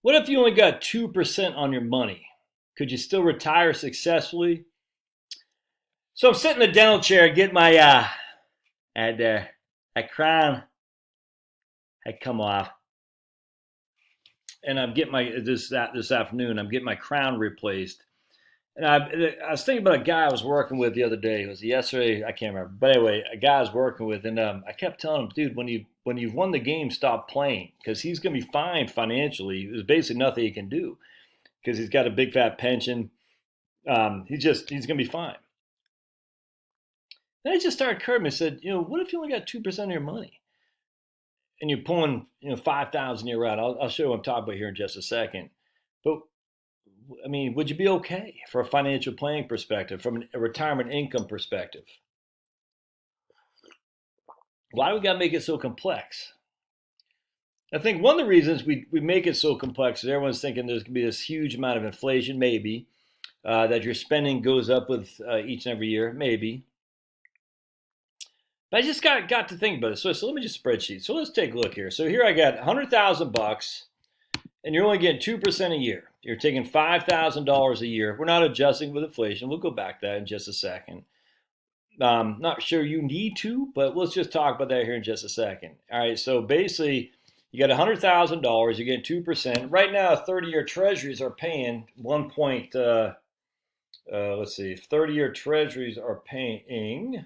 What if you only got 2% on your money? Could you still retire successfully? So I'm sitting in the dental chair, get my that crown had come off, and I'm getting my this afternoon. I'm getting my crown replaced, and I was thinking about a guy I was working with the other day. It was yesterday, I can't remember, but anyway, a guy I was working with, and I kept telling him, dude, when you've won the game, stop playing because he's gonna be fine financially. There's basically nothing he can do because he's got a big fat pension. He's gonna be fine. Then I just started occurring. I said, what if you only got 2% of your money, and you're pulling, 5,000 a year out? I'll show you what I'm talking about here in just a second. But I mean, would you be okay for a financial planning perspective, from a retirement income perspective? Why do we got to make it so complex? I think one of the reasons we make it so complex is everyone's thinking there's going to be this huge amount of inflation, maybe, that your spending goes up with each and every year, maybe. But I just got to think about it. So let me just spreadsheet. So let's take a look here. So here I got $100,000, and you're only getting 2% a year. You're taking $5,000 a year. We're not adjusting with inflation. We'll go back to that in just a second. Not sure you need to, but let's just talk about that here in just a second. All right, so basically, you got $100,000. You're getting 2%. Right now, 30-year treasuries are paying 30-year treasuries are paying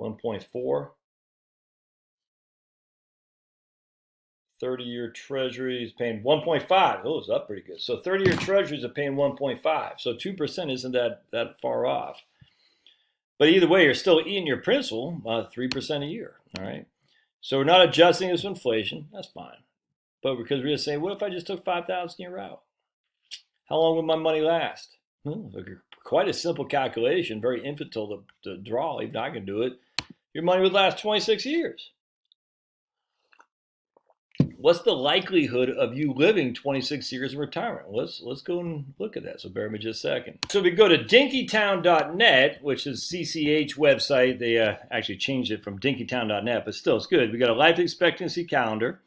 1.4. 30-year treasuries paying 1.5. Oh, it's up pretty good. So 30-year treasuries are paying 1.5. So 2% isn't that far off. But either way, you're still eating your principal 3% a year. All right. So we're not adjusting this with inflation. That's fine. But because we're just saying, what if I just took 5,000 a year out? How long would my money last? Quite a simple calculation, very infantile to draw. Even I can do it. Your money would last 26 years. What's the likelihood of you living 26 years in retirement? Let's go and look at that. So bear with me just a second. So we go to dinkytown.net, which is CCH website. They actually changed it from dinkytown.net, but still it's good. We got a life expectancy calendar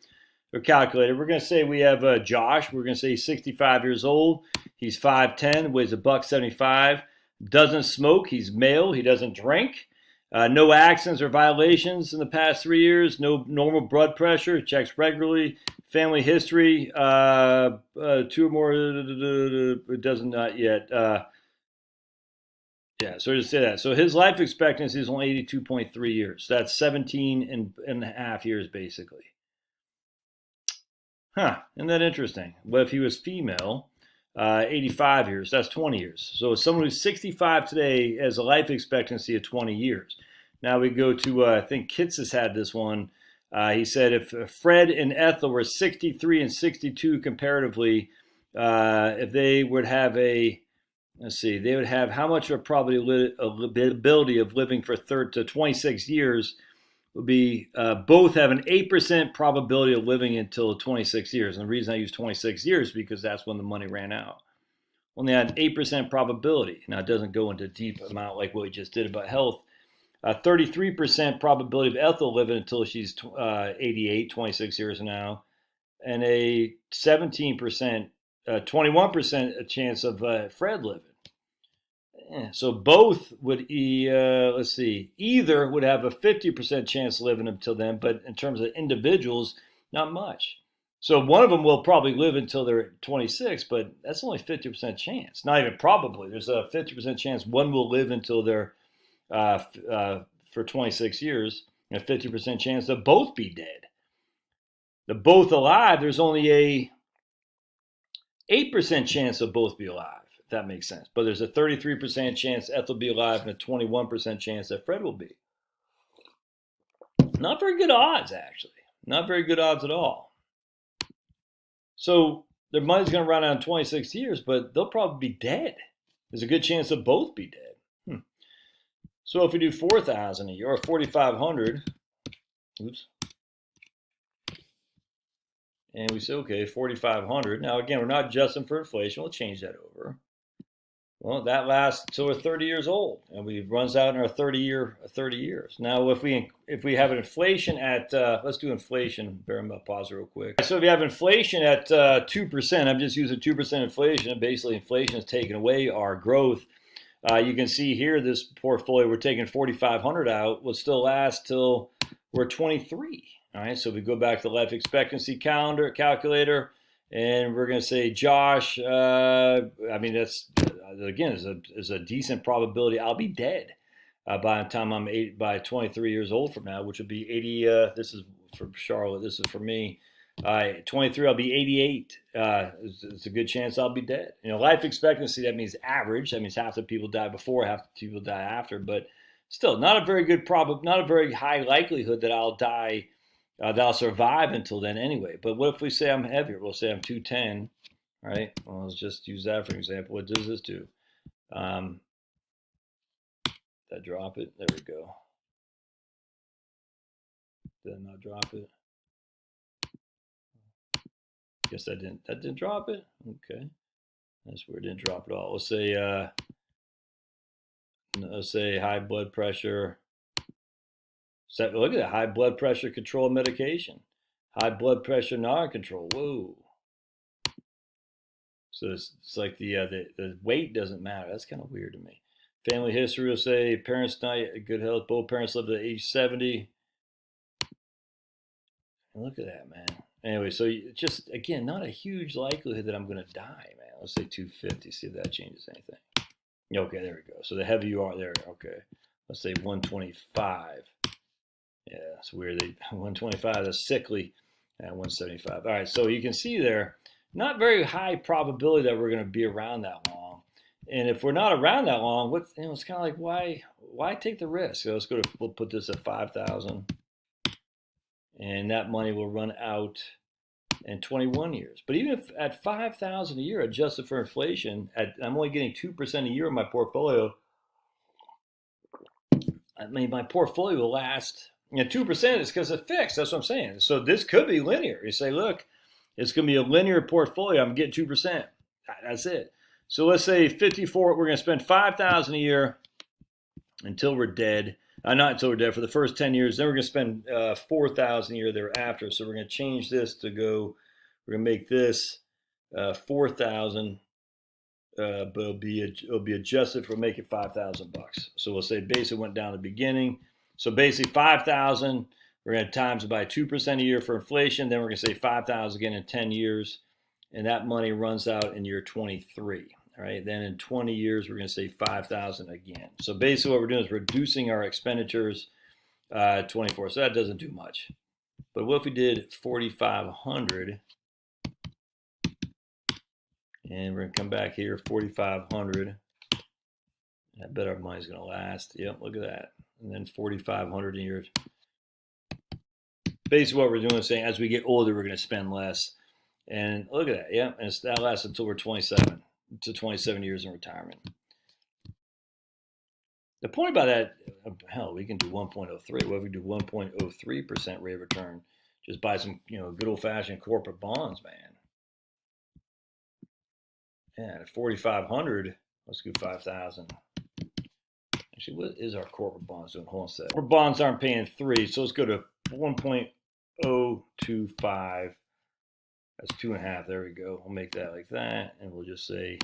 or calculator. We're going to say we have Josh. We're going to say he's 65 years old. He's 5'10", weighs $175, doesn't smoke. He's male. He doesn't drink. No accidents or violations in the past 3 years. No normal blood pressure. Checks regularly. Family history. 2 or more. It doesn't not yet. Yeah, so just say that. So his life expectancy is only 82.3 years. That's 17 and a half years, basically. Isn't that interesting? What if he was female? 85 years. That's 20 years. So someone who's 65 today has a life expectancy of 20 years. Now we go to, I think Kitts has had this one. He said if Fred and Ethel were 63 and 62 comparatively, if they would have they would have how much of a probability of living for 26 years would be both have an 8% probability of living until 26 years. And the reason I use 26 years is because that's when the money ran out. Only had an 8% probability. Now, it doesn't go into deep amount like what we just did about health. 33% probability of Ethel living until she's 88, 26 years now. And a 17%, 21% chance of Fred living. So both would, either would have a 50% chance of living until then, but in terms of individuals, not much. So one of them will probably live until they're 26, but that's only 50% chance. Not even probably. There's a 50% chance one will live until they're for 26 years, and a 50% chance they'll both be dead. They're both alive. There's only a 8% chance they'll both be alive. That makes sense. But there's a 33% chance Ethel will be alive and a 21% chance that Fred will be. Not very good odds, actually. Not very good odds at all. So their money's going to run out in 26 years, but they'll probably be dead. There's a good chance they'll both be dead. So if we do 4,000 a year or 4,500, and we say, okay, 4,500. Now, again, we're not adjusting for inflation. We'll change that over. Well, that lasts till we're 30 years old, and we runs out in our 30 years. Now, if we have an inflation at let's do inflation. Bear in mind, pause real quick. So if you have inflation at 2%, I'm just using 2% inflation. Basically, inflation is taking away our growth. You can see here this portfolio, we're taking 4,500 out, will still last till we're 23. All right, so we go back to the life expectancy calculator, and we're going to say, Josh, I mean, that's, again, is a decent probability I'll be dead by the time I'm by 23 years old from now, which would be 80. This is for Charlotte. This is for me. 23, I'll be 88. It's a good chance I'll be dead. You know, life expectancy, that means average. That means half the people die before, half the people die after. But still, not a very good not a very high likelihood that I'll die, that I'll survive until then anyway. But what if we say I'm heavier? We'll say I'm 210, right? Well, let's just use that for example. What does this do? That drop it? There we go. Did I not drop it? Guess that didn't drop it. Okay, that's where it didn't drop at all. Let's say high blood pressure. Look at that, high blood pressure control medication, high blood pressure non-control. Whoa. So it's like the weight doesn't matter. That's kind of weird to me. Family history will say parents not good health. Both parents lived to age 70. And look at that, man. Anyway, so just, again, not a huge likelihood that I'm going to die, man. Let's say 250, see if that changes anything. Okay, there we go. So the heavier you are, there, okay. Let's say 125. Yeah, it's weird. 125, that's sickly. 175. All right, so you can see there, not very high probability that we're going to be around that long. And if we're not around that long, it's kind of like, why take the risk? So we'll put this at 5,000. And that money will run out in 21 years. But even if at 5,000 a year, adjusted for inflation, I'm only getting 2% a year in my portfolio. I mean, my portfolio will last. 2% is because it's fixed. That's what I'm saying. So this could be linear. You say, look, it's going to be a linear portfolio. I'm getting 2%. That's it. So let's say 54. We're going to spend 5,000 a year until we're dead. Not until we're dead, for the first 10 years. Then we're going to spend 4,000 a year thereafter. So we're going to change this to go. We're going to make this 4,000, but it'll be adjusted for make it $5,000. So we'll say basically went down at the beginning. So basically 5,000. We're going to times it by 2% a year for inflation. Then we're going to say 5,000 again in 10 years, and that money runs out in year 23. All right, then in 20 years, we're going to say 5,000 again. So basically what we're doing is reducing our expenditures 24. So that doesn't do much. But what if we did 4,500? And we're going to come back here, 4,500. I bet our money's going to last. Yep, look at that. And then 4,500 a year. Basically what we're doing is saying as we get older, we're going to spend less. And look at that. Yeah, and that lasts until we're 27. To 27 years in retirement. The point about that, hell, we can do 1.03. What if we do 1.03% rate of return? Just buy some, good old-fashioned corporate bonds, man. Yeah, at 4,500, let's do 5,000. Actually, what is our corporate bonds doing? Hold on a second. Corporate bonds aren't paying 3, so let's go to 1.025. That's 2.5. There we go. We'll make that like that, and we'll just say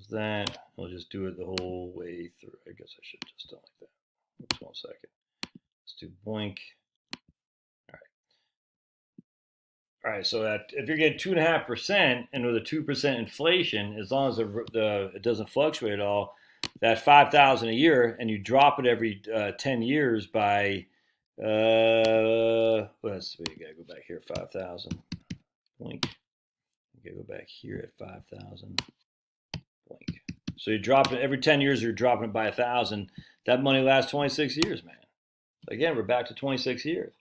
that. We'll just do it the whole way through. I guess I should just done like that. Oops, 1 second. Let's do blank. All right. So that if you're getting 2.5% and with a 2% inflation, as long as it doesn't fluctuate at all, that 5,000 a year, and you drop it every 10 years by. Let's see, you gotta go back here, 5,000. Blink. You gotta go back here at 5,000. Blink. So you drop it every 10 years. You're dropping it by 1,000. That money lasts 26 years, man. Again, we're back to 26 years.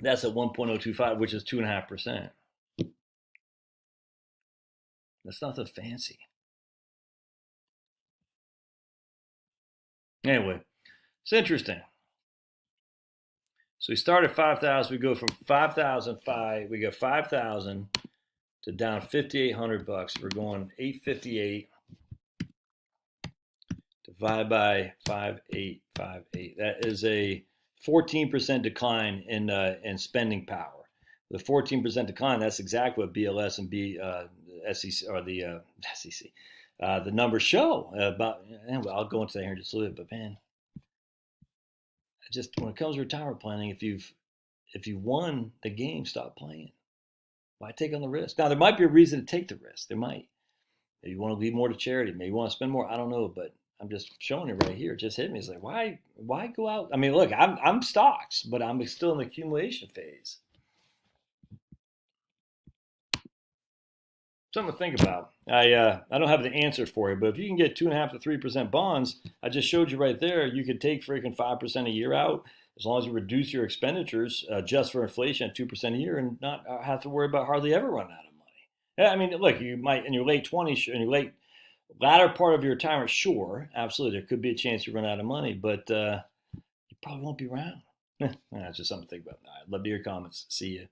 That's at 1.025, which is 2.5%. That's nothing fancy. Anyway. It's interesting. So we start at 5,000. We go from 5,005. We go 5,000 to down $5,800. We're going 858 divided by 5858. That is a 14% decline in spending power. The 14% decline, that's exactly what BLS and SEC or the SEC, the numbers show about. Anyway, I'll go into that here in just a little bit, but man, just when it comes to retirement planning, if you won the game, stop playing. Why take on the risk? Now there might be a reason to take the risk. There might. Maybe you want to leave more to charity. Maybe you want to spend more. I don't know, but I'm just showing you right here. It just hit me. It's like, why go out? I mean, look, I'm stocks, but I'm still in the accumulation phase. Something to think about. I don't have the answer for you, but if you can get 2.5 to 3% bonds, I just showed you right there. You could take freaking 5% a year out as long as you reduce your expenditures just for inflation at 2% a year, and not have to worry about hardly ever running out of money. Yeah, I mean, look, you might in your late 20s, in your latter part of your retirement, sure, absolutely, there could be a chance you run out of money, but you probably won't be around. That's just something to think about. I'd love to hear your comments. See you.